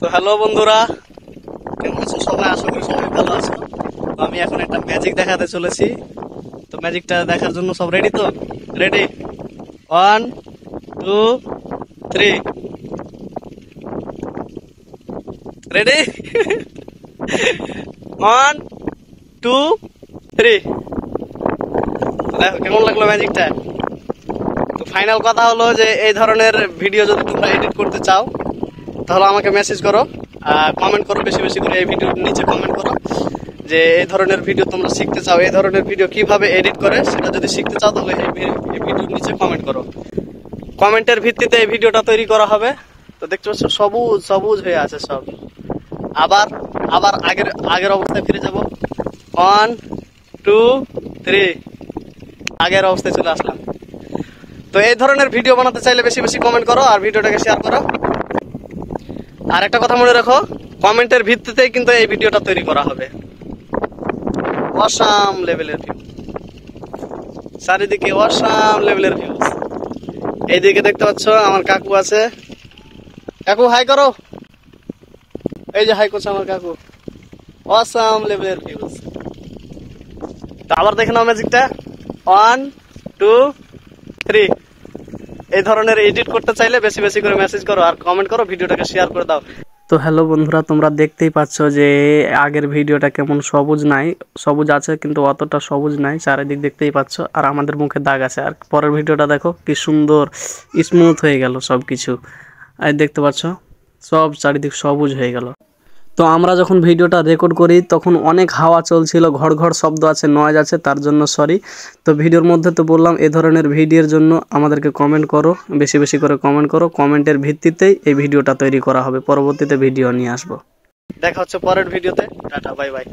তো হ্যালো বন্ধুরা, কেমন আছো সবাই? আশা করি সবাই ভালো আছো। তো আমি এখন একটা ম্যাজিক দেখাতে চলেছি। তো ম্যাজিকটা দেখার জন্য সব রেডি তো? রেডি? 1 2 3। রেডি? 1 2 3। দেখো কেমন লাগলো ম্যাজিকটা। তো ফাইনাল কথা হলো যে এই ধরনের ভিডিও যদি তোমরা এডিট করতে চাও তাহলে আমাকে মেসেজ করো, কমেন্ট করো, বেশি বেশি করে এই ভিডিওর নিচে কমেন্ট করো যে এই ধরনের ভিডিও তোমরা শিখতে চাও, এই ধরনের ভিডিও কিভাবে এডিট করে সেটা যদি শিখতে চাও তাহলে এই ভিডিওর নিচে কমেন্ট করো। কমেন্টের ভিত্তিতে এই ভিডিওটা তৈরি করা হবে। তো দেখতে পাচ্ছ সবুজ সবুজ হয়ে আছে সব। আবার আবার আগের আগের অবস্থায় ফিরে যাব। 1 2 3। আগের অবস্থায় চলে আসলাম। তো এই ধরনের ভিডিও বানাতে চাইলে বেশি বেশি কমেন্ট করো আর ভিডিওটাকে শেয়ার করো। আর একটা কথা মনে রাখো, কমেন্টের ভিত্তিতেই কিন্তু এই ভিডিওটা তৈরি করা হবে। অসাম লেভেলের ভিউ, চারিদিকে অসাম লেভেলের ভিউ। এইদিকে দেখতে পাচ্ছ আমার কাকু আছে। কাকু হাই করো। এই যে হাই করছে আমার কাকু। অসাম লেভেলের ভিউ। তো আবার দেখে নাও ম্যাজিকটা। 1 2 3। এই ধরনের এডিট করতে চাইলে বেশি বেশি করে মেসেজ করো আর কমেন্ট করো, ভিডিওটাকে শেয়ার করে দাও। তো হ্যালো বন্ধুরা, তোমরা দেখতেই পাচ্ছ যে আগের ভিডিওটা কেমন সবুজ নাই, সবুজ আছে কিন্তু অতটা সবুজ নাই, চারিদিক দেখতেই পাচ্ছ। আর আমাদের মুখে দাগ আছে। আর পরের ভিডিওটা দেখো কি সুন্দর স্মুথ হয়ে গেল সব কিছু। আর দেখতে পাচ্ছ সব চারিদিক সবুজ হয়ে গেল। তো আমরা যখন ভিডিওটা রেকর্ড করি তখন অনেক হাওয়া চলছিল, ঘড় ঘড় শব্দ আছে, নয়েজ আছে, তার জন্য সরি। তো ভিডিওর মধ্যে তো বললাম এ ধরনের ভিডিওর জন্য আমাদেরকে কমেন্ট করো, বেশি বেশি করে কমেন্ট করো। কমেন্টের ভিত্তিতেই এই ভিডিওটা তৈরি করা হবে, পরবর্তীতে ভিডিও নিয়ে আসবো। দেখা হচ্ছে পরের ভিডিওতে। Tata, bye bye.